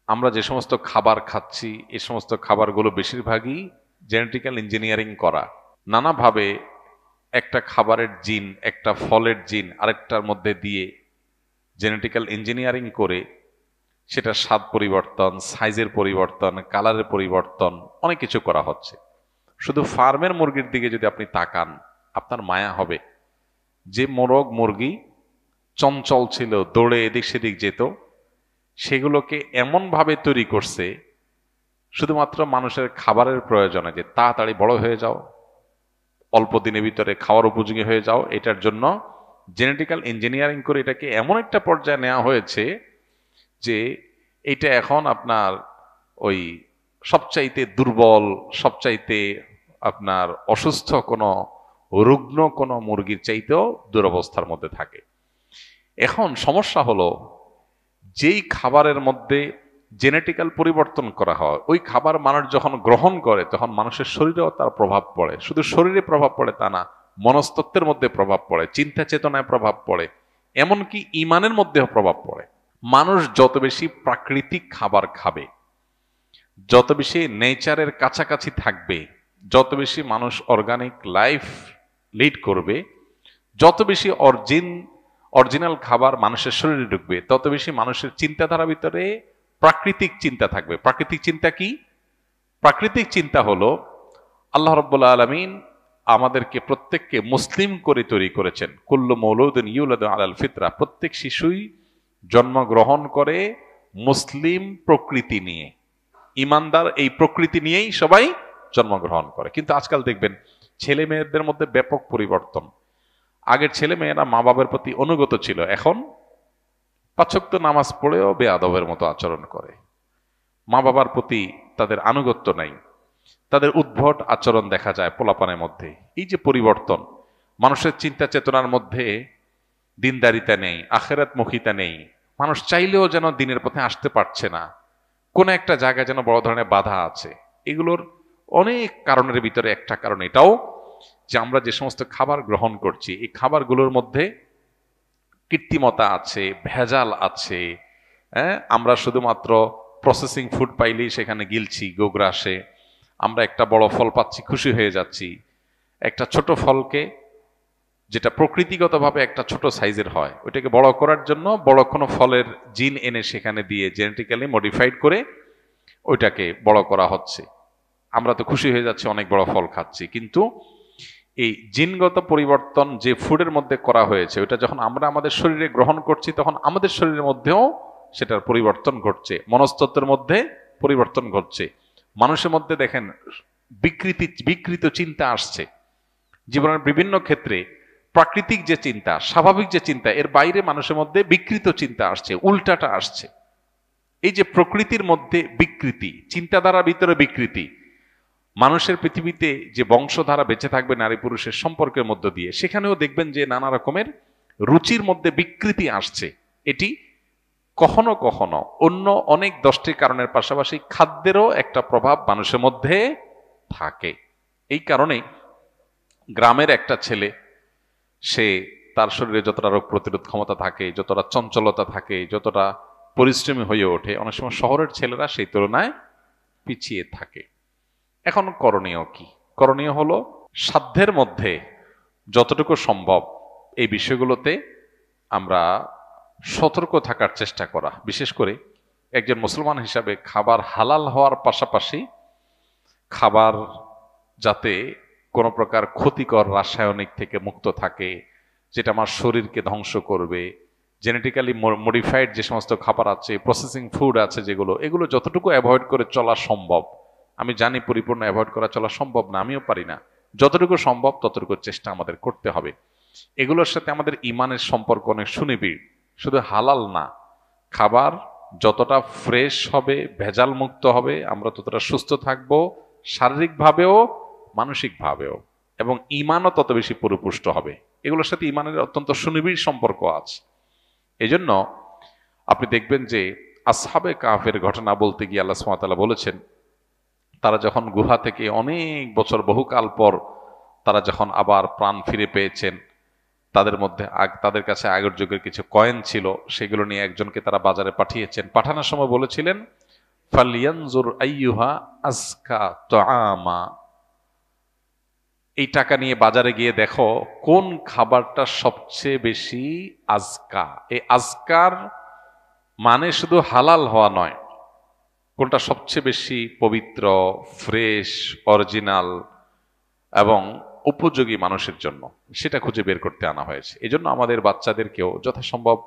আমরা যে সমস্ত খাবার খাচ্ছি এই সমস্ত খাবারগুলো বেশিরভাগই জেনেটিক্যাল ইঞ্জিনিয়ারিং করা। নানাভাবে একটা খাবারের জিন, একটা ফলের জিন আরেকটার মধ্যে দিয়ে জেনেটিক্যাল ইঞ্জিনিয়ারিং করে সেটা স্বাদ পরিবর্তন, সাইজের পরিবর্তন, কালারের পরিবর্তন, অনেক কিছু করা হচ্ছে। শুধু ফার্মের মুরগির দিকে যদি আপনি তাকান, আপনার মায়া হবে। যে মোরগ মুরগি চঞ্চল ছিল, দৌড়ে এদিক সেদিক যেত, সেগুলোকে এমনভাবে তৈরি করছে শুধুমাত্র মানুষের খাবারের প্রয়োজনে, যে তাড়াতাড়ি বড় হয়ে যাও, অল্প দিনের ভিতরে খাওয়ার উপযোগী হয়ে যাও। এটার জন্য জেনেটিক্যাল ইঞ্জিনিয়ারিং করে এটাকে এমন একটা পর্যায়ে নেওয়া হয়েছে যে এটা এখন আপনার ওই সবচাইতে দুর্বল, সবচাইতে আপনার অসুস্থ কোনো, রুগ্ন কোনো মুরগির চাইতেও দুরবস্থার মধ্যে থাকে। এখন সমস্যা হলো, যেই খাবারের মধ্যে জেনেটিক্যাল পরিবর্তন করা হয় ওই খাবার মানুষ যখন গ্রহণ করে তখন মানুষের শরীরেও তার প্রভাব পড়ে। শুধু শরীরে প্রভাব পড়ে তা না, মনস্তত্ত্বের মধ্যে প্রভাব পড়ে, চিন্তা চেতনায় প্রভাব পড়ে, এমনকি ইমানের মধ্যেও প্রভাব পড়ে। মানুষ যত বেশি প্রাকৃতিক খাবার খাবে, যত বেশি নেচারের কাছাকাছি থাকবে, যত বেশি মানুষ অর্গানিক লাইফ লিড করবে, যত বেশি অরিজিনাল খাবার মানুষের শরীরে ঢুকবে, তত বেশি মানুষের চিন্তাধারার ভিতরে প্রাকৃতিক চিন্তা থাকবে। প্রাকৃতিক চিন্তা কি? প্রাকৃতিক চিন্তা হলো আল্লাহ রাব্বুল আলামিন আমাদেরকে প্রত্যেককে মুসলিম করে তৈরি করেছেন। কুল্লু মৌলুদিন ইউলাদু আলাল ফিতরা, প্রত্যেক শিশুই জন্মগ্রহণ করে মুসলিম প্রকৃতি নিয়ে, ইমানদার এই প্রকৃতি নিয়েই সবাই জন্মগ্রহণ করে। কিন্তু আজকাল দেখবেন ছেলে মেয়েদের মধ্যে ব্যাপক পরিবর্তন। আগের ছেলে মেয়েরা মা বাবার প্রতি অনুগত ছিল, এখন ৫ ওয়াক্ত নামাজ পড়েও বেয়াদবের মতো আচরণ করে, মা বাবার প্রতি তাদের আনুগত্য নাই, তাদের উদ্ভট আচরণ দেখা যায় পোলাপানের মধ্যে। এই যে পরিবর্তন, মানুষের চিন্তা চেতনার মধ্যে দিনদারিতা নেই, আখেরাতমুখিতা নেই, মানুষ চাইলেও যেন দিনের পথে আসতে পারছে না, কোন একটা জায়গায় যেন বড় ধরনের বাধা আছে। এগুলোর অনেক কারণের ভিতরে একটা কারণ এটাও যে আমরা যে সমস্ত খাবার গ্রহণ করছি এই খাবারগুলোর মধ্যে কৃত্রিমতা আছে, ভেজাল আছে। হ্যাঁ, আমরা শুধুমাত্র প্রসেসিং ফুড পাইলেই সেখানে গিলছি গোগ্রাসে, আমরা একটা বড় ফল পাচ্ছি খুশি হয়ে যাচ্ছি। একটা ছোট ফলকে, যেটা প্রকৃতিগতভাবে একটা ছোট সাইজের হয়, ওইটাকে বড় করার জন্য বড় কোনো ফলের জিন এনে সেখানে দিয়ে জেনেটিক্যালি মডিফাইড করে ওইটাকে বড় করা হচ্ছে। আমরা তো খুশি হয়ে যাচ্ছি, অনেক বড় ফল খাচ্ছি, কিন্তু এই জিনগত পরিবর্তন যে ফুডের মধ্যে করা হয়েছে ওইটা যখন আমরা আমাদের শরীরে গ্রহণ করছি তখন আমাদের শরীরের মধ্যেও সেটার পরিবর্তন ঘটছে, মনস্তত্ত্বের মধ্যে পরিবর্তন ঘটছে। মানুষের মধ্যে দেখেন বিকৃত চিন্তা আসছে। জীবনের বিভিন্ন ক্ষেত্রে প্রাকৃতিক যে চিন্তা, স্বাভাবিক যে চিন্তা, এর বাইরে মানুষের মধ্যে বিকৃত চিন্তা আসছে, উল্টাটা আসছে। এই যে প্রকৃতির মধ্যে বিকৃতি, চিন্তাধারার ভিতরে বিকৃতি, মানুষের পৃথিবীতে যে বংশধারা বেঁচে থাকবে নারী পুরুষের সম্পর্কের মধ্য দিয়ে, সেখানেও দেখবেন যে নানা রকমের রুচির মধ্যে বিকৃতি আসছে। এটি কখনো কখনো অন্য অনেক 10টি কারণের পাশাপাশি খাদ্যেরও একটা প্রভাব মানুষের মধ্যে থাকে। এই কারণে গ্রামের একটা ছেলে, সে তার শরীরে যতটা রোগ প্রতিরোধ ক্ষমতা থাকে, যতটা চঞ্চলতা থাকে, যতটা পরিশ্রমী হয়ে ওঠে, অনেক সময় শহরের ছেলেরা সেই তুলনায় পিছিয়ে থাকে। এখন করণীয় কি? করণীয় হলো সাধ্যের মধ্যে যতটুকু সম্ভব এই বিষয়গুলোতে আমরা সতর্ক থাকার চেষ্টা করা। বিশেষ করে একজন মুসলমান হিসাবে খাবার হালাল হওয়ার পাশাপাশি খাবার যাতে কোনো প্রকার ক্ষতিকর রাসায়নিক থেকে মুক্ত থাকে, যেটা আমার শরীরকে ধ্বংস করবে, জেনেটিক্যালি মডিফাইড যে সমস্ত খাবার আছে, প্রসেসিং ফুড আছে যেগুলো, এগুলো যতটুকু অ্যাভয়েড করে চলা সম্ভব। আমি জানি পরিপূর্ণ অ্যাভয়েড করা চলা সম্ভব না, আমিও পারি না, যতটুকু সম্ভব ততটুকু চেষ্টা আমাদের করতে হবে। এগুলোর সাথে আমাদের ইমানের সম্পর্ক অনেক সুনিবিড়। শুধু হালাল না, খাবার যতটা ফ্রেশ হবে, ভেজাল মুক্ত হবে, আমরা ততটা সুস্থ থাকব, শারীরিকভাবেও মানসিকভাবেও, এবং ইমানও তত বেশি পরিপুষ্ট হবে। এগুলোর সাথে ইমানের অত্যন্ত সুনিবিড় সম্পর্ক আছে। এজন্য আপনি দেখবেন যে আসহাবে কাহফের ঘটনা বলতে গিয়ে আল্লাহ সুবহানাহু ওয়া তাআলা বলেছেন, তারা যখন গুহা থেকে অনেক বছর বহুকাল পর তারা যখন আবার প্রাণ ফিরে পেয়েছেন, তাদের মধ্যে তাদের কাছে আগের যুগের কিছু কয়েন ছিল, সেগুলো নিয়ে একজনকে তারা বাজারে পাঠিয়েছেন। পাঠানোর সময় বলেছিলেন, ফালিয়ানজুর আইয়ুহা আজকা তুআমা, এই টাকা নিয়ে বাজারে গিয়ে দেখো কোন খাবারটা সবচেয়ে বেশি আজকা। এই আজকার মানে শুধু হালাল হওয়া নয়, কোনটা সবচেয়ে বেশি পবিত্র, ফ্রেশ, অরিজিনাল এবং উপযোগী মানুষের জন্য, সেটা খুঁজে বের করতে আনা হয়েছে। এই জন্য আমাদের বাচ্চাদেরকেও যথাসম্ভব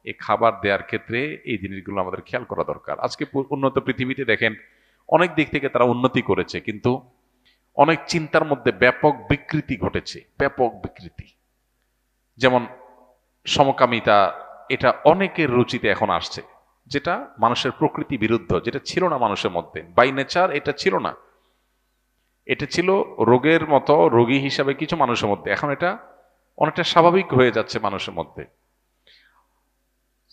এই খাবার দেওয়ার ক্ষেত্রে এই জিনিসগুলো আমাদের খেয়াল করা দরকার। আজকে উন্নত পৃথিবীতে দেখেন অনেক দিক থেকে তারা উন্নতি করেছে, কিন্তু অনেক চিন্তার মধ্যে ব্যাপক বিকৃতি ঘটেছে, ব্যাপক বিকৃতি। যেমন সমকামিতা, এটা অনেকের রুচিতে এখন আসছে, যেটা মানুষের প্রকৃতি বিরুদ্ধ, যেটা ছিল না মানুষের মধ্যে, বাই নেচার এটা ছিল না, এটা ছিল রোগের মতো রোগী হিসাবে কিছু মানুষের মধ্যে, এখন এটা অনেকটা স্বাভাবিক হয়ে যাচ্ছে মানুষের মধ্যে।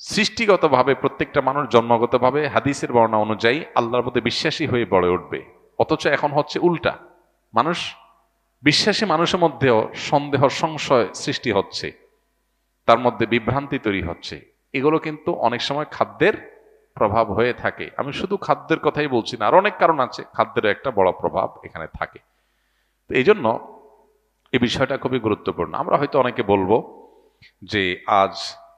সৃষ্টিগতভাবে প্রত্যেকটা মানুষ জন্মগতভাবে হাদিসের বর্ণনা অনুযায়ী আল্লাহর প্রতি বিশ্বাসী হয়ে গড়ে উঠবে, অথচ এখন হচ্ছে উল্টা। মানুষ বিশ্বাসী মানুষের মধ্যেও সন্দেহ, সংশয় সৃষ্টি হচ্ছে, তার মধ্যে বিভ্রান্তি তৈরি হচ্ছে। এগুলো কিন্তু অনেক সময় খাদ্যের প্রভাব হয়ে থাকে। আমি শুধু খাদ্যের কথাই বলছি না, আর অনেক কারণ আছে, খাদ্যের একটা বড় প্রভাব এখানে থাকে। তো এই জন্য এই বিষয়টা খুবই গুরুত্বপূর্ণ। আমরা হয়তো অনেকে বলবো যে আজ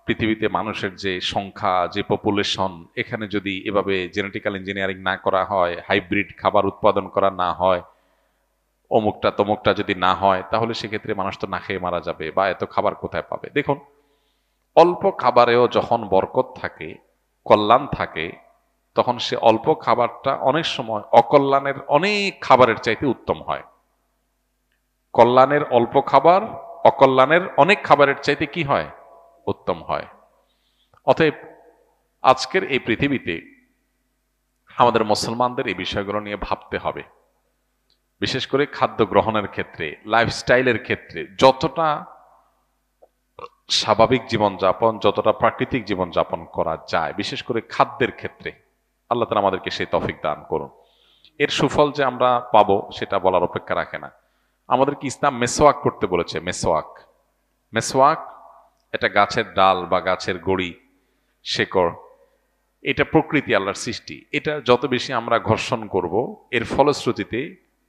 পৃথিবীতে মানুষের যে সংখ্যা, যে পপুলেশন, এখানে যদি এভাবে জেনেটিক্যাল ইঞ্জিনিয়ারিং না করা হয়, হাইব্রিড খাবার উৎপাদন করা না হয়, অমুকটা তমুকটা যদি না হয়, তাহলে সেক্ষেত্রে মানুষ তো না খেয়ে মারা যাবে, বা এত খাবার কোথায় পাবে। দেখুন, অল্প খাবারেও যখন বরকত থাকে, কল্যাণ থাকে, তখন সে অল্প খাবারটা অনেক সময় অকল্যাণের অনেক খাবারের চাইতে উত্তম হয়। কল্যাণের অল্প খাবার অকল্যাণের অনেক খাবারের চাইতে কি হয়? উত্তম হয়। অতএব আজকের এই পৃথিবীতে আমাদের মুসলমানদের এই বিষয়গুলো নিয়ে ভাবতে হবে। বিশেষ করে খাদ্য গ্রহণের ক্ষেত্রে, লাইফস্টাইলের ক্ষেত্রে যতটা স্বাভাবিক জীবনযাপন, যতটা প্রাকৃতিক জীবনযাপন করা যায়, বিশেষ করে খাদ্যের ক্ষেত্রে আল্লাহ তাআলা আমাদেরকে সেই তৌফিক দান করুন। এর সুফল যে আমরা পাবো সেটা বলার অপেক্ষা রাখে না। আমাদেরকে ইসলাম মেসওয়াক করতে বলেছে। মেসওয়াক, মেসওয়াক এটা গাছের ডাল বা গাছের গড়ি, শেকড়, এটা প্রকৃতি, আল্লাহর সৃষ্টি। এটা যত বেশি আমরা ঘর্ষণ করব, এর ফলশ্রুতিতে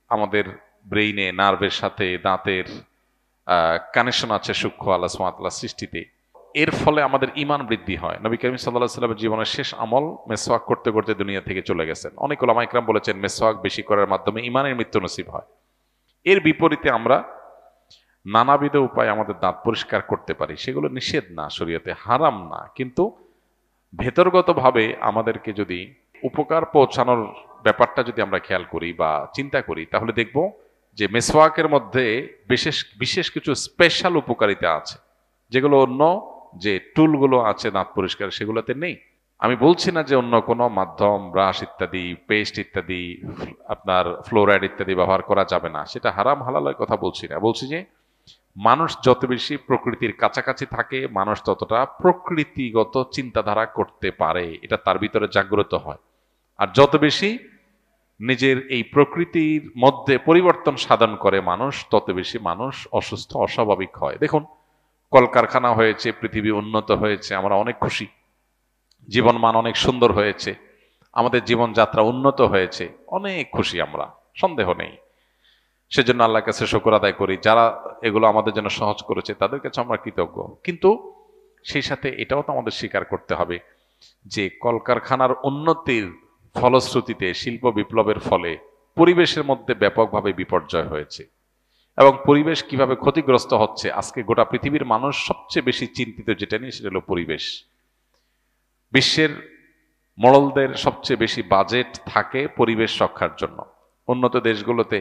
আমাদের ব্রেইনে, নার্ভের সাথে দাঁতের কানেকশন আছে সূক্ষ্ম আল্লাহ সুবহানাহু ওয়া তাআলার সৃষ্টিতে। এর ফলে আমাদের ঈমান বৃদ্ধি হয়। নবী করিম সাল্লাল্লাহু আলাইহি ওয়াসাল্লামের জীবনের শেষ আমল মেসওয়াক করতে করতে দুনিয়া থেকে চলে গেছেন। অনেক উলামা ইকরাম বলেছেন মেসওয়াক বেশি করার মাধ্যমে ঈমানের মৃত্যু নসিব হয়। এর বিপরীতে আমরা নানাবিধ উপায়ে আমাদের দাঁত পরিষ্কার করতে পারি, সেগুলো নিষেধ না, শরীয়তে হারাম না, কিন্তু ভেতরগতভাবে আমাদেরকে যদি উপকার পৌঁছানোর ব্যাপারটা যদি আমরা খেয়াল করি বা চিন্তা করি, তাহলে দেখব যে মেসওয়াকের মধ্যে বিশেষ বিশেষ কিছু স্পেশাল উপকারিতা আছে, যেগুলো অন্য যে টুলগুলো আছে দাঁত পরিষ্কার সেগুলোতে নেই। আমি বলছি না যে অন্য কোনো মাধ্যম, ব্রাশ ইত্যাদি, পেস্ট ইত্যাদি, আপনার ফ্লোরাইড ইত্যাদি ব্যবহার করা যাবে না, সেটা হারাম হালালের কথা বলছি না। বলছি যে মানুষ যত বেশি প্রকৃতির কাছাকাছি থাকে, মানুষ ততটা প্রকৃতিগত চিন্তাধারা করতে পারে, এটা তার ভিতরে জাগ্রত হয়। আর যত বেশি নিজের এই প্রকৃতির মধ্যে পরিবর্তন সাধন করে মানুষ, তত বেশি মানুষ অসুস্থ, অস্বাভাবিক হয়। দেখুন, কলকারখানা হয়েছে, পৃথিবী উন্নত হয়েছে, আমরা অনেক খুশি, জীবনমান অনেক সুন্দর হয়েছে, আমাদের জীবনযাত্রা উন্নত হয়েছে, অনেক খুশি আমরা, সন্দেহ নেই। সেজন্য আল্লাহর কাছে শুকর আদায় করি, যারা এগুলো আমাদের জন্য সহজ করেছে তাদের কাছে আমরা কৃতজ্ঞ। কিন্তু সেই সাথে এটাও তো আমাদের স্বীকার করতে হবে যে কলকারখানার উন্নতির ফলশ্রুতিতে, শিল্প বিপ্লবের ফলে পরিবেশের মধ্যে ব্যাপকভাবে বিপর্যয় হয়েছে, এবং পরিবেশ কিভাবে ক্ষতিগ্রস্ত হচ্ছে আজকে গোটা পৃথিবীর মানুষ সবচেয়ে বেশি চিন্তিত যেটা নিয়ে, সেটা হলো পরিবেশ। বিশ্বের মোড়লদের সবচেয়ে বেশি বাজেট থাকে পরিবেশ রক্ষার জন্য। উন্নত দেশগুলোতে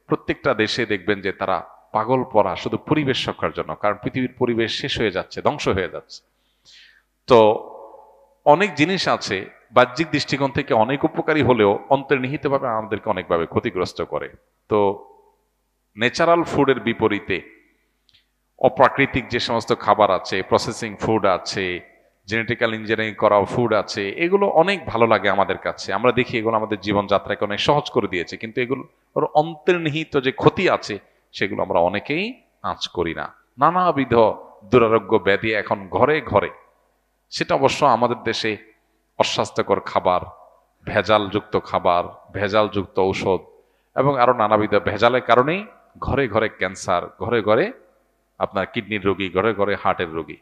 প্রত্যেকটা দেশে দেখবেন যে তারা পাগল পড়া শুধু পরিবেশ রক্ষার জন্য, কারণ পৃথিবীর পরিবেশ শেষ হয়ে যাচ্ছে, ধ্বংস হয়ে যাচ্ছে। তো অনেক জিনিস আছে বাহ্যিক দৃষ্টিকোণ থেকে অনেক উপকারী হলেও অন্তর্নিহিতভাবে আমাদেরকে অনেকভাবে ক্ষতিগ্রস্ত করে। তো ন্যাচারাল ফুডের বিপরীতে অপ্রাকৃতিক যে সমস্ত খাবার আছে, প্রসেসিং ফুড আছে, জেনেটিক্যাল ইঞ্জিনিয়ারিং করা ফুড আছে, এগুলো অনেক ভালো লাগে আমাদের কাছে। আমরা দেখি এগুলো আমাদের জীবনযাত্রাকে অনেক সহজ করে দিয়েছে, কিন্তু এগুলো ওর অন্তর্নিহিত যে ক্ষতি আছে সেগুলো আমরা অনেকেই আঁচ করি না। নানাবিধ দুরারোগ্য ব্যাধি এখন ঘরে ঘরে। সেটা অবশ্য আমাদের দেশে অস্বাস্থ্যকর খাবার, ভেজালযুক্ত খাবার, ভেজালযুক্ত ঔষধ এবং আরো নানাবিধ ভেজালের কারণেই ঘরে ঘরে ক্যান্সার, ঘরে ঘরে আপনার কিডনির রোগী, ঘরে ঘরে হার্টের রোগী।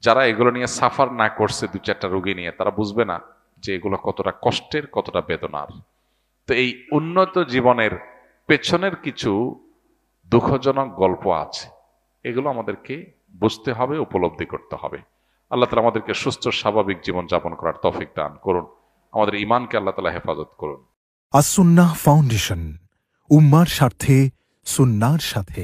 যারা এগুলো নিয়ে সাফার না করছে, দু চারটা রোগী নিয়ে, তারা বুঝবে না যে এগুলো কতটা কষ্টের, কতটা বেদনার। তো এই উন্নত জীবনের পেছনের কিছু দুঃখজনক গল্প আছে, এগুলো আমাদেরকে বুঝতে হবে, উপলব্ধি করতে হবে। আল্লাহ তাআলা আমাদেরকে সুস্থ স্বাভাবিক জীবন যাপন করার তৌফিক দান করুন। আমাদের ঈমানকে আল্লাহ তাআলা হেফাজত করুন। আসুন্নাহ ফাউন্ডেশন, উম্মার স্বার্থে সুন্নাহর সাথে।